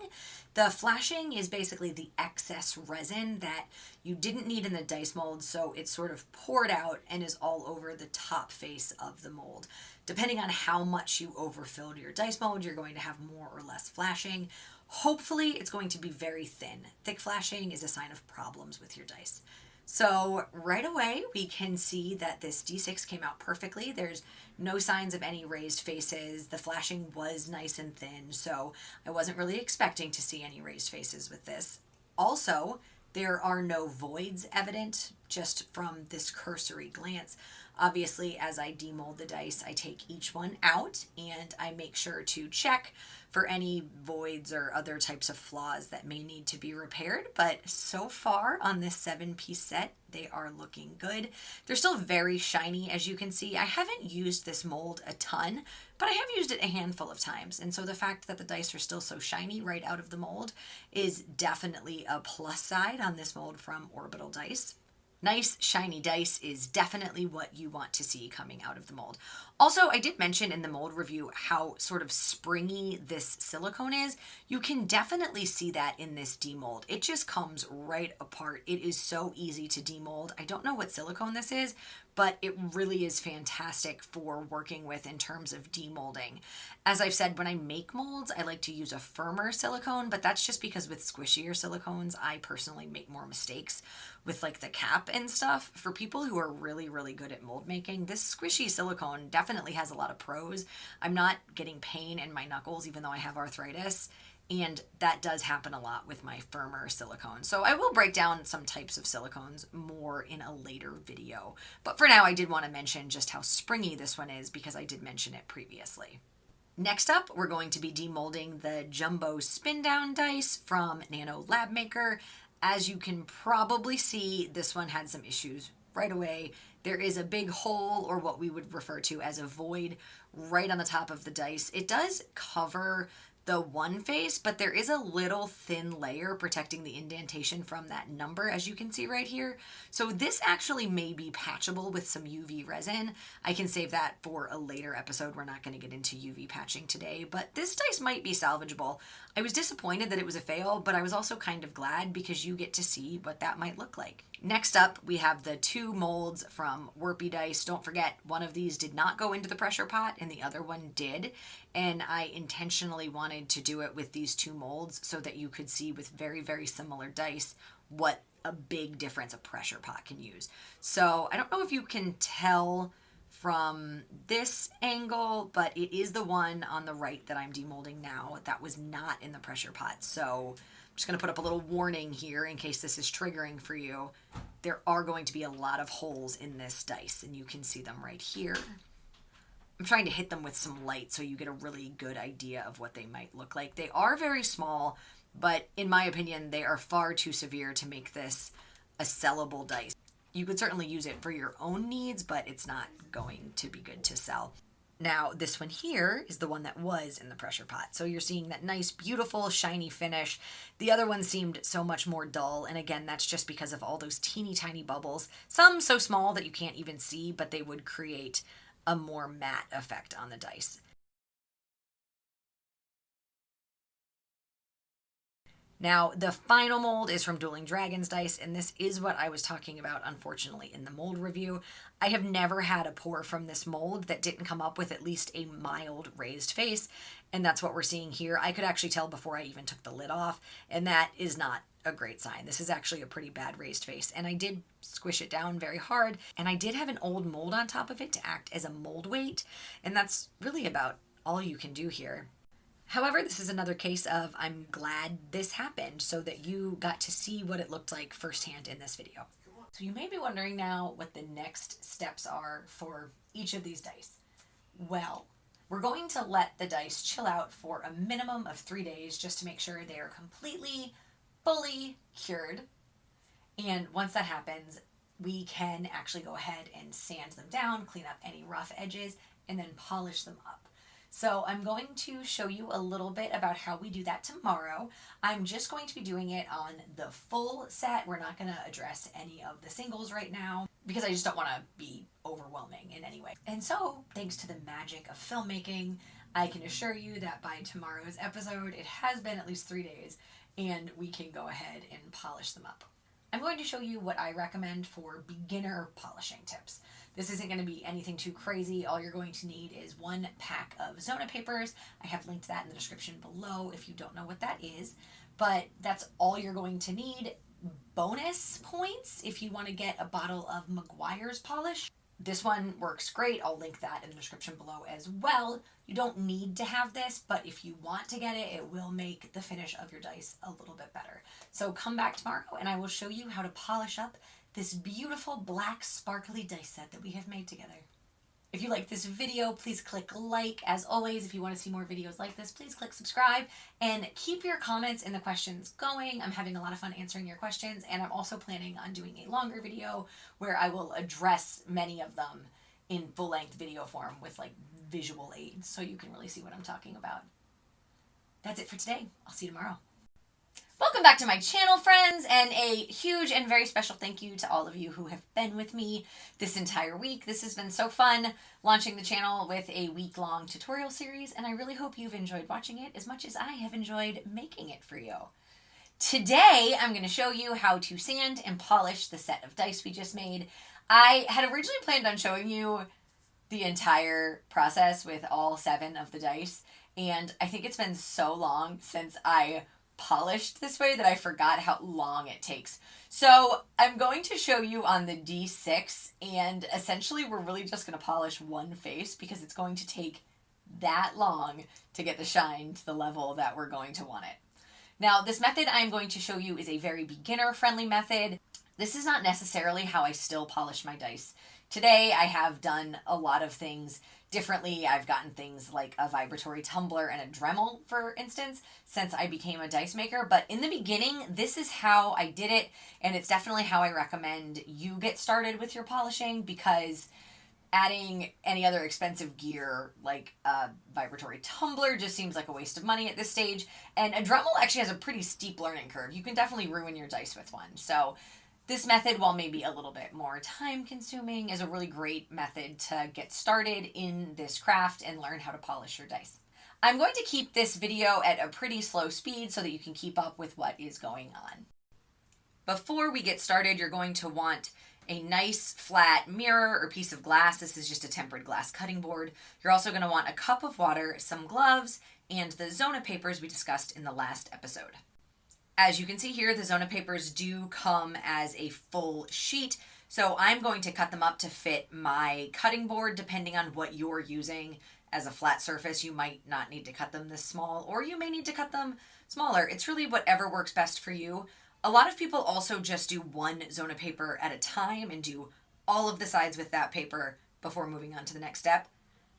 The flashing is basically the excess resin that you didn't need in the dice mold, so it's sort of poured out and is all over the top face of the mold. Depending on how much you overfilled your dice mold, you're going to have more or less flashing. Hopefully, it's going to be very thin. Thick flashing is a sign of problems with your dice. So right away, we can see that this D6 came out perfectly. There's no signs of any raised faces. The flashing was nice and thin, so I wasn't really expecting to see any raised faces with this. Also, there are no voids evident just from this cursory glance. Obviously, as I demold the dice, I take each one out and I make sure to check for any voids or other types of flaws that may need to be repaired. But so far on this 7-piece set, they are looking good. They're still very shiny, as you can see. I haven't used this mold a ton, but I have used it a handful of times. And so the fact that the dice are still so shiny right out of the mold is definitely a plus side on this mold from Orbital Dice. Nice shiny dice is definitely what you want to see coming out of the mold. Also, I did mention in the mold review how sort of springy this silicone is. You can definitely see that in this demold. It just comes right apart. It is so easy to demold. I don't know what silicone this is, but it really is fantastic for working with in terms of demolding. As I've said, when I make molds, I like to use a firmer silicone, but that's just because with squishier silicones, I personally make more mistakes with like the cap and stuff. For people who are really, really good at mold making, this squishy silicone definitely has a lot of pros. I'm not getting pain in my knuckles, even though I have arthritis. And that does happen a lot with my firmer silicone. So I will break down some types of silicones more in a later video. But for now, I did want to mention just how springy this one is because I did mention it previously. Next up, we're going to be demolding the Jumbo Spin Down dice from Nano Lab Maker. As you can probably see, this one had some issues right away. There is a big hole, or what we would refer to as a void, right on the top of the dice. It does cover the one face, but there is a little thin layer protecting the indentation from that number, as you can see right here. So this actually may be patchable with some UV resin. I can save that for a later episode. We're not going to get into UV patching today, but this dice might be salvageable. I was disappointed that it was a fail, but I was also kind of glad because you get to see what that might look like. Next up, we have the two molds from Warpy Dice. Don't forget, one of these did not go into the pressure pot and the other one did. And I intentionally wanted to do it with these two molds so that you could see with very, very similar dice what a big difference a pressure pot can use. So I don't know if you can tell from this angle, but it is the one on the right that I'm demolding now. That was not in the pressure pot. So I'm just going to put up a little warning here in case this is triggering for you. There are going to be a lot of holes in this dice, and you can see them right here. I'm trying to hit them with some light so you get a really good idea of what they might look like. They are very small, but in my opinion, they are far too severe to make this a sellable dice. You could certainly use it for your own needs, but it's not going to be good to sell. Now, this one here is the one that was in the pressure pot. So you're seeing that nice, beautiful, shiny finish. The other one seemed so much more dull. And again, that's just because of all those teeny tiny bubbles. Some so small that you can't even see, but they would create a more matte effect on the dice. Now, the final mold is from Dueling Dragons dice, and this is what I was talking about, unfortunately, in the mold review. I have never had a pour from this mold that didn't come up with at least a mild raised face, and that's what we're seeing here. I could actually tell before I even took the lid off, and that is not a great sign. This is actually a pretty bad raised face, and I did squish it down very hard, and I did have an old mold on top of it to act as a mold weight, and that's really about all you can do here. However, this is another case of I'm glad this happened so that you got to see what it looked like firsthand in this video. So you may be wondering now what the next steps are for each of these dice. Well, we're going to let the dice chill out for a minimum of 3 days just to make sure they are completely, fully cured. And once that happens, we can actually go ahead and sand them down, clean up any rough edges, and then polish them up. So I'm going to show you a little bit about how we do that tomorrow. I'm just going to be doing it on the full set. We're not going to address any of the singles right now because I just don't want to be overwhelming in any way. And so, thanks to the magic of filmmaking, I can assure you that by tomorrow's episode, it has been at least 3 days, and we can go ahead and polish them up. I'm going to show you what I recommend for beginner polishing tips. This isn't going to be anything too crazy. All you're going to need is 1 pack of Zona papers. I have linked that in the description below if you don't know what that is. But that's all you're going to need. Bonus points if you want to get a bottle of Meguiar's polish. This one works great. I'll link that in the description below as well. You don't need to have this, but if you want to get it, it will make the finish of your dice a little bit better. So come back tomorrow and I will show you how to polish up this beautiful black sparkly dice set that we have made together. If you like this video, please click like. As always, if you want to see more videos like this, please click subscribe and keep your comments and the questions going. I'm having a lot of fun answering your questions, and I'm also planning on doing a longer video where I will address many of them in full-length video form with like visual aids so you can really see what I'm talking about. That's it for today. I'll see you tomorrow. Welcome back to my channel, friends, and a huge and very special thank you to all of you who have been with me this entire week. This has been so fun launching the channel with a week-long tutorial series, and I really hope you've enjoyed watching it as much as I have enjoyed making it for you. Today, I'm going to show you how to sand and polish the set of dice we just made. I had originally planned on showing you the entire process with all 7 of the dice, and I think it's been so long since I polished this way that I forgot how long it takes. So I'm going to show you on the D6, and essentially we're really just going to polish one face because it's going to take that long to get the shine to the level that we're going to want it. Now, this method I'm going to show you is a very beginner-friendly method. This is not necessarily how I still polish my dice. Today, I have done a lot of things differently. I've gotten things like a vibratory tumbler and a Dremel, for instance, since I became a dice maker. But in the beginning, this is how I did it, and it's definitely how I recommend you get started with your polishing, because adding any other expensive gear like a vibratory tumbler just seems like a waste of money at this stage. And a Dremel actually has a pretty steep learning curve. You can definitely ruin your dice with one. So this method, while maybe a little bit more time consuming, is a really great method to get started in this craft and learn how to polish your dice. I'm going to keep this video at a pretty slow speed so that you can keep up with what is going on. Before we get started, you're going to want a nice flat mirror or piece of glass. This is just a tempered glass cutting board. You're also going to want a cup of water, some gloves, and the Zona papers we discussed in the last episode. As you can see here, the Zona papers do come as a full sheet, so I'm going to cut them up to fit my cutting board. Depending on what you're using as a flat surface, you might not need to cut them this small, or you may need to cut them smaller. It's really whatever works best for you. A lot of people also just do one Zona paper at a time and do all of the sides with that paper before moving on to the next step.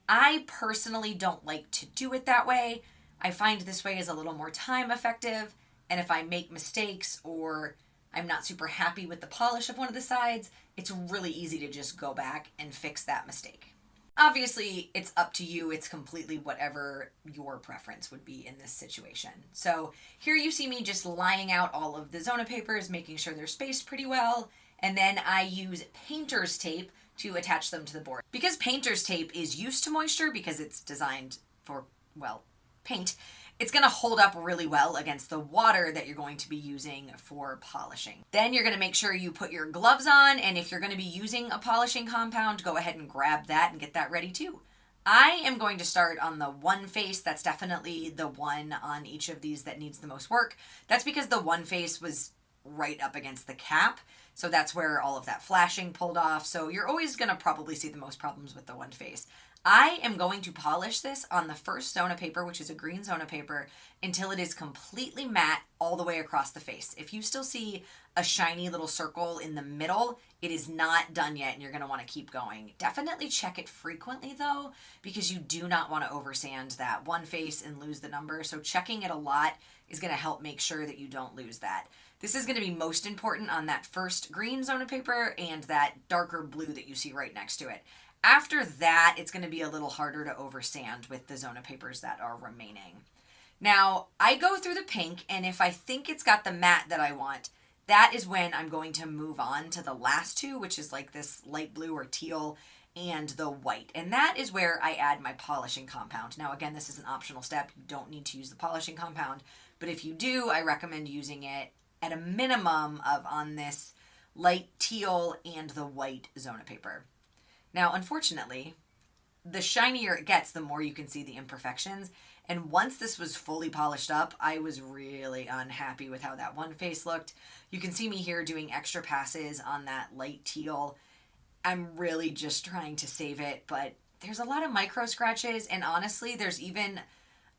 I personally don't like to do it that way. I find this way is a little more time effective, and if I make mistakes or I'm not super happy with the polish of one of the sides, it's really easy to just go back and fix that mistake. Obviously, it's up to you. It's completely whatever your preference would be in this situation. So here you see me just laying out all of the Zona papers, making sure they're spaced pretty well, and then I use painter's tape to attach them to the board. Because painter's tape is used to moisture, because it's designed for, well, paint, it's going to hold up really well against the water that you're going to be using for polishing. Then you're going to make sure you put your gloves on, and if you're going to be using a polishing compound, go ahead and grab that and get that ready too. I am going to start on the one face. That's definitely the one on each of these that needs the most work. That's because the one face was right up against the cap, so that's where all of that flashing pulled off. So you're always going to probably see the most problems with the one face. I am going to polish this on the first Zona paper, which is a green Zona paper, until it is completely matte all the way across the face. If you still see a shiny little circle in the middle, it is not done yet and you're going to want to keep going. Definitely check it frequently though, because you do not want to oversand that one face and lose the number. So checking it a lot is going to help make sure that you don't lose that. This is going to be most important on that first green Zona paper and that darker blue that you see right next to it. After that, it's going to be a little harder to oversand with the Zona papers that are remaining. Now, I go through the pink, and if I think it's got the matte that I want, that is when I'm going to move on to the last two, which is like this light blue or teal and the white. And that is where I add my polishing compound. Now, again, this is an optional step. You don't need to use the polishing compound, but if you do, I recommend using it at a minimum of on this light teal and the white Zona paper. Now, unfortunately, the shinier it gets, the more you can see the imperfections. And once this was fully polished up, I was really unhappy with how that one face looked. You can see me here doing extra passes on that light teal. I'm really just trying to save it, but there's a lot of micro scratches. And honestly, there's even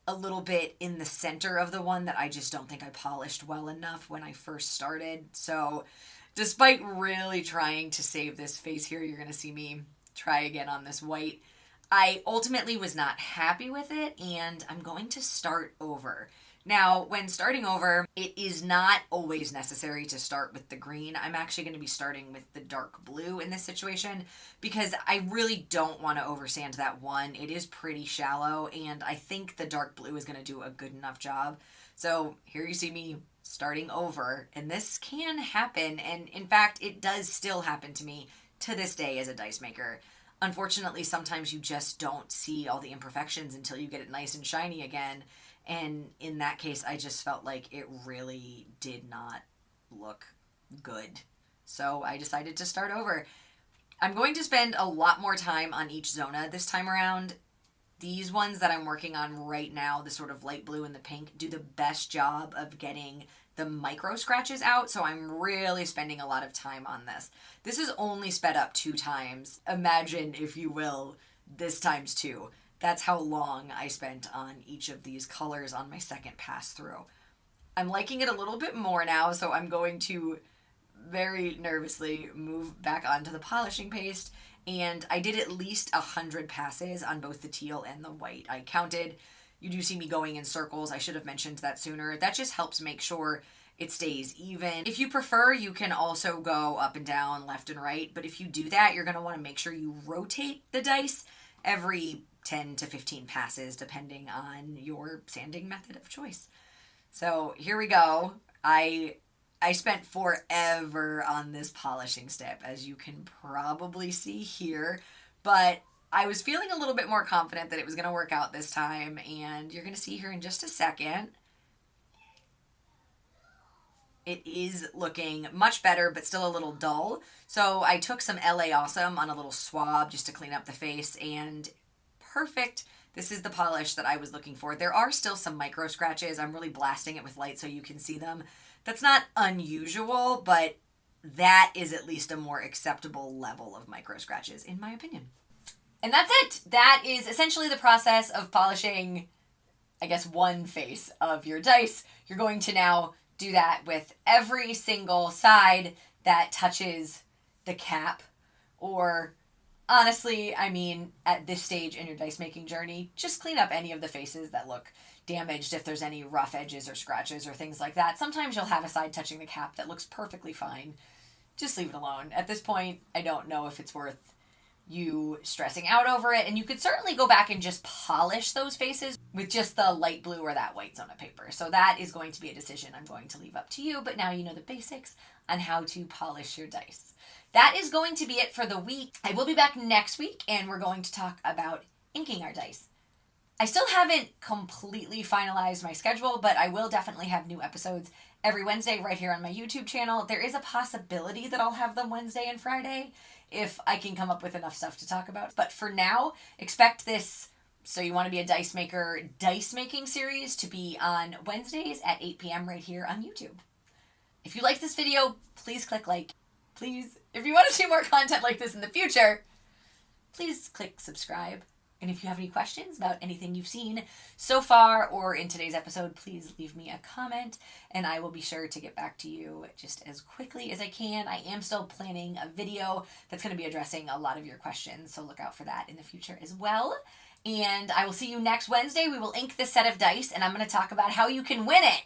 a little bit in the center of the one that I just don't think I polished well enough when I first started. So despite really trying to save this face here, you're going to see me try again on this white. I ultimately was not happy with it, and I'm going to start over. Now, when starting over, it is not always necessary to start with the green. I'm actually going to be starting with the dark blue in this situation because I really don't want to oversand that one. It is pretty shallow, and I think the dark blue is going to do a good enough job. So here you see me starting over, and this can happen, and in fact, it does still happen to me to this day as a dice maker. Unfortunately, sometimes you just don't see all the imperfections until you get it nice and shiny again. And in that case, I just felt like it really did not look good. So I decided to start over. I'm going to spend a lot more time on each Zona this time around. These ones that I'm working on right now, the sort of light blue and the pink, do the best job of getting the micro scratches out, so I'm really spending a lot of time on this. This is only sped up 2 times. Imagine, if you will, this times 2. That's how long I spent on each of these colors on my second pass through. I'm liking it a little bit more now, so I'm going to very nervously move back onto the polishing paste. And I did at least 100 passes on both the teal and the white. I counted. You do see me going in circles. I should have mentioned that sooner. That just helps make sure it stays even. If you prefer, you can also go up and down, left and right. But if you do that, you're going to want to make sure you rotate the dice every 10 to 15 passes, depending on your sanding method of choice. So here we go. I spent forever on this polishing step, as you can probably see here, but I was feeling a little bit more confident that it was going to work out this time, and you're going to see here in just a second. It is looking much better, but still a little dull. So I took some LA Awesome on a little swab just to clean up the face, and perfect. This is the polish that I was looking for. There are still some micro scratches. I'm really blasting it with light so you can see them. That's not unusual, but that is at least a more acceptable level of micro scratches, in my opinion. And that's it. That is essentially the process of polishing, I guess, one face of your dice. You're going to now do that with every single side that touches the cap, or honestly, I mean, at this stage in your dice making journey, just clean up any of the faces that look damaged if there's any rough edges or scratches or things like that. Sometimes you'll have a side touching the cap that looks perfectly fine. Just leave it alone. At this point, I don't know if it's worth you stressing out over it. And you could certainly go back and just polish those faces with just the light blue or that white zona paper. So that is going to be a decision I'm going to leave up to you. But now you know the basics on how to polish your dice. That is going to be it for the week. I will be back next week, and we're going to talk about inking our dice. I still haven't completely finalized my schedule, but I will definitely have new episodes every Wednesday right here on my YouTube channel. There is a possibility that I'll have them Wednesday and Friday if I can come up with enough stuff to talk about. But for now, expect this So You Want to Be a Dice Maker dice making series to be on Wednesdays at 8 p.m. right here on YouTube. If you like this video, please click like. Please, if you want to see more content like this in the future, please click subscribe. And if you have any questions about anything you've seen so far or in today's episode, please leave me a comment and I will be sure to get back to you just as quickly as I can. I am still planning a video that's going to be addressing a lot of your questions, so look out for that in the future as well. And I will see you next Wednesday. We will ink this set of dice and I'm going to talk about how you can win it.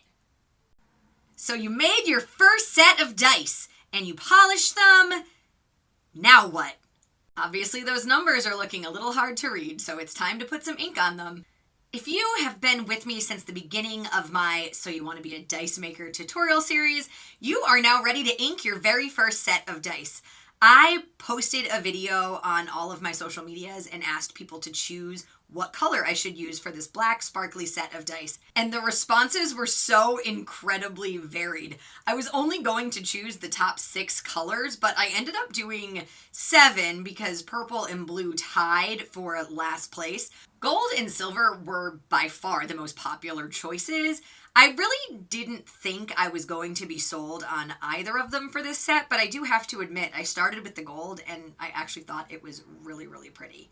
So you made your first set of dice and you polished them. Now what? Obviously, those numbers are looking a little hard to read, so it's time to put some ink on them. If you have been with me since the beginning of my So You Want to Be a Dice Maker tutorial series, you are now ready to ink your very first set of dice. I posted a video on all of my social medias and asked people to choose what color I should use for this black sparkly set of dice. And the responses were so incredibly varied. I was only going to choose the top 6 colors, but I ended up doing 7 because purple and blue tied for last place. Gold and silver were by far the most popular choices. I really didn't think I was going to be sold on either of them for this set, but I do have to admit I started with the gold and I actually thought it was really, really pretty.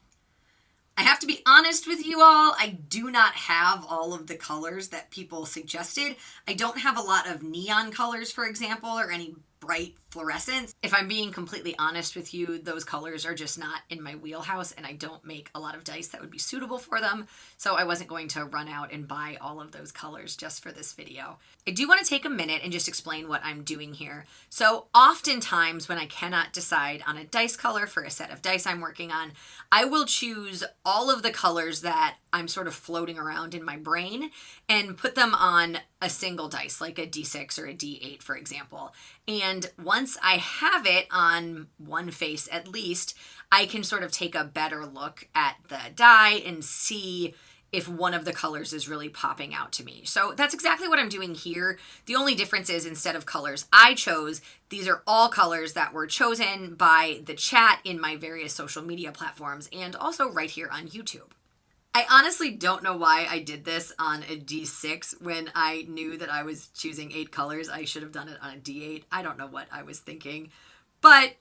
I have to be honest with you all, I do not have all of the colors that people suggested. I don't have a lot of neon colors, for example, or any bright fluorescence. If I'm being completely honest with you, those colors are just not in my wheelhouse and I don't make a lot of dice that would be suitable for them, so I wasn't going to run out and buy all of those colors just for this video. I do want to take a minute and just explain what I'm doing here. So oftentimes when I cannot decide on a dice color for a set of dice I'm working on, I will choose all of the colors that I'm sort of floating around in my brain and put them on a single dice, like a D6 or a D8, for example. And once I have it on one face at least, I can sort of take a better look at the die and see if one of the colors is really popping out to me. So that's exactly what I'm doing here. The only difference is instead of colors I chose, these are all colors that were chosen by the chat in my various social media platforms and also right here on YouTube. I honestly don't know why I did this on a D6 when I knew that I was choosing 8 colors. I should have done it on a D8. I don't know what I was thinking, but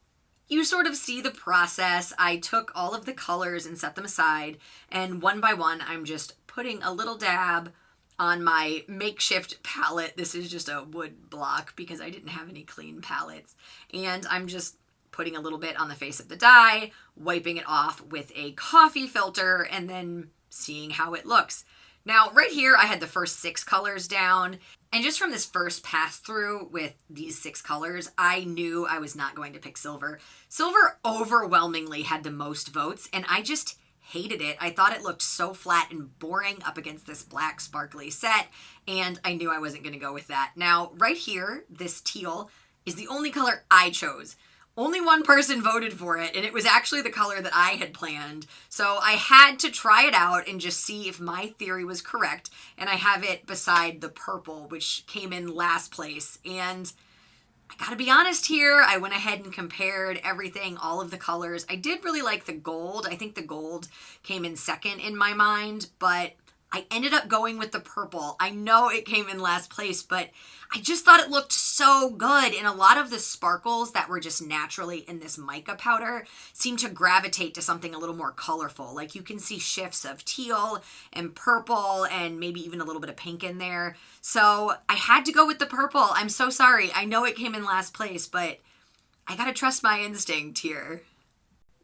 you sort of see the process. I took all of the colors and set them aside, and one by one, I'm just putting a little dab on my makeshift palette. This is just a wood block because I didn't have any clean palettes. And I'm just putting a little bit on the face of the die, wiping it off with a coffee filter, and then seeing how it looks. Now, right here, I had the first 6 colors down, and just from this first pass through with these 6 colors, I knew I was not going to pick silver. Silver overwhelmingly had the most votes, and I just hated it. I thought it looked so flat and boring up against this black sparkly set, and I knew I wasn't going to go with that. Now, right here, this teal is the only color I chose. Only one person voted for it, and it was actually the color that I had planned. So I had to try it out and just see if my theory was correct. And I have it beside the purple, which came in last place. And I gotta be honest here, I went ahead and compared everything, all of the colors. I did really like the gold. I think the gold came in second in my mind, but I ended up going with the purple. I know it came in last place, but I just thought it looked so good. And a lot of the sparkles that were just naturally in this mica powder seem to gravitate to something a little more colorful. Like you can see shifts of teal and purple and maybe even a little bit of pink in there. So I had to go with the purple. I'm so sorry. I know it came in last place, but I gotta trust my instinct here.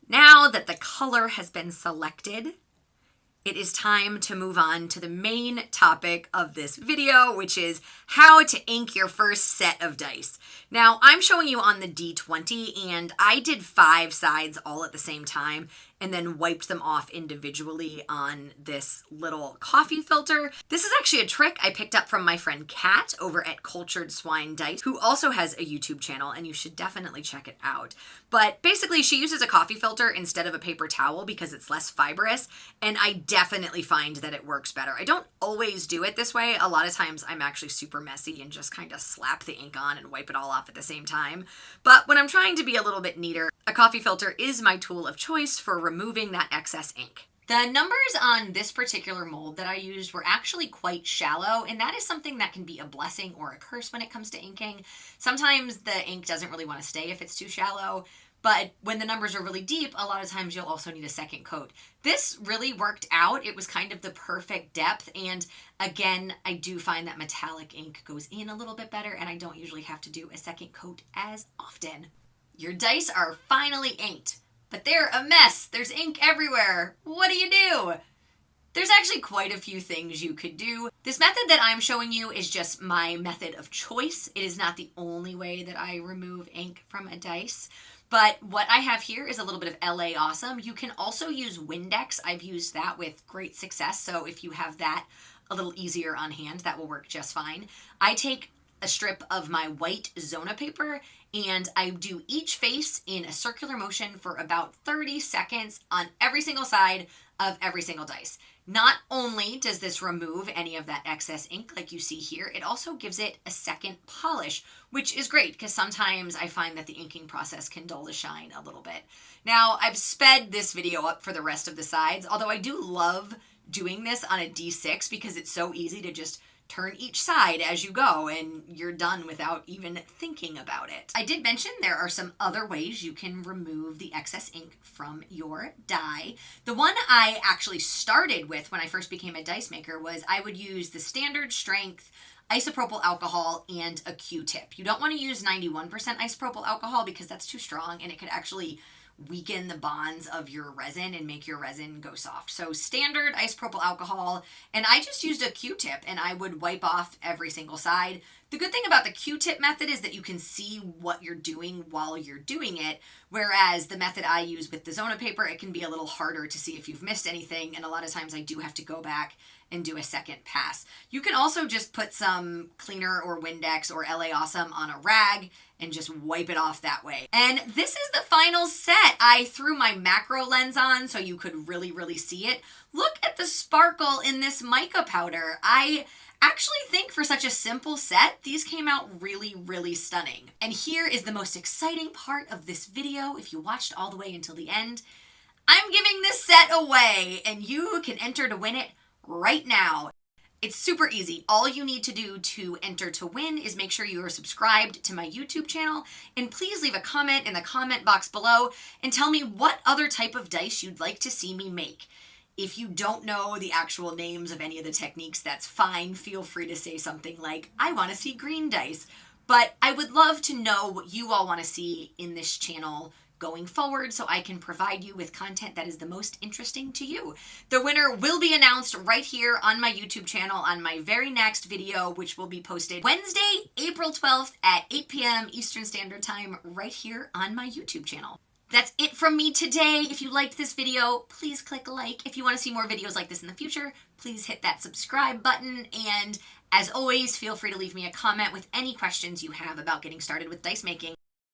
Now that the color has been selected, it is time to move on to the main topic of this video, which is how to ink your first set of dice. Now, I'm showing you on the D20, and I did 5 sides all at the same time and then wiped them off individually on this little coffee filter. This is actually a trick I picked up from my friend Kat over at Cultured Swine Dice, who also has a YouTube channel, and you should definitely check it out. But basically, she uses a coffee filter instead of a paper towel because it's less fibrous, and I definitely find that it works better. I don't always do it this way. A lot of times I'm actually super messy and just kind of slap the ink on and wipe it all off at the same time. But when I'm trying to be a little bit neater, a coffee filter is my tool of choice for removing that excess ink. The numbers on this particular mold that I used were actually quite shallow, and that is something that can be a blessing or a curse when it comes to inking. Sometimes the ink doesn't really want to stay if it's too shallow, but when the numbers are really deep, a lot of times you'll also need a second coat. This really worked out. It was kind of the perfect depth, and again, I do find that metallic ink goes in a little bit better, and I don't usually have to do a second coat as often. Your dice are finally inked, but they're a mess. There's ink everywhere. What do you do? There's actually quite a few things you could do. This method that I'm showing you is just my method of choice. It is not the only way that I remove ink from a dice. But what I have here is a little bit of LA Awesome. You can also use Windex. I've used that with great success. So if you have that a little easier on hand, that will work just fine. I take a strip of my white Zona paper and I do each face in a circular motion for about 30 seconds on every single side of every single dice. Not only does this remove any of that excess ink like you see here, it also gives it a second polish, which is great because sometimes I find that the inking process can dull the shine a little bit. Now, I've sped this video up for the rest of the sides, although I do love doing this on a D6 because it's so easy to just turn each side as you go and you're done without even thinking about it. I did mention there are some other ways you can remove the excess ink from your die. The one I actually started with when I first became a dice maker was I would use the standard strength isopropyl alcohol and a Q-tip. You don't want to use 91% isopropyl alcohol because that's too strong and it could actually weaken the bonds of your resin and make your resin go soft. So standard isopropyl alcohol, and I just used a Q-tip and I would wipe off every single side. The good thing about the Q-tip method is that you can see what you're doing while you're doing it, whereas the method I use with the Zona paper, it can be a little harder to see if you've missed anything, and a lot of times I do have to go back and do a second pass. You can also just put some cleaner or Windex or LA Awesome on a rag and just wipe it off that way. And this is the final set. I threw my macro lens on so you could really see it. Look at the sparkle in this mica powder. I actually think for such a simple set, these came out really stunning. And here is the most exciting part of this video. If you watched all the way until the end, I'm giving this set away and you can enter to win it right now. It's super easy. All you need to do to enter to win is make sure you are subscribed to my YouTube channel, and please leave a comment in the comment box below and tell me what other type of dice you'd like to see me make. If you don't know the actual names of any of the techniques, that's fine. Feel free to say something like, I want to see green dice. But I would love to know what you all want to see in this channel going forward so I can provide you with content that is the most interesting to you. The winner will be announced right here on my YouTube channel on my very next video, which will be posted Wednesday, April 12th at 8 p.m. Eastern Standard Time right here on my YouTube channel. That's it from me today. If you liked this video, please click like. If you want to see more videos like this in the future, please hit that subscribe button. And as always, feel free to leave me a comment with any questions you have about getting started with dice making.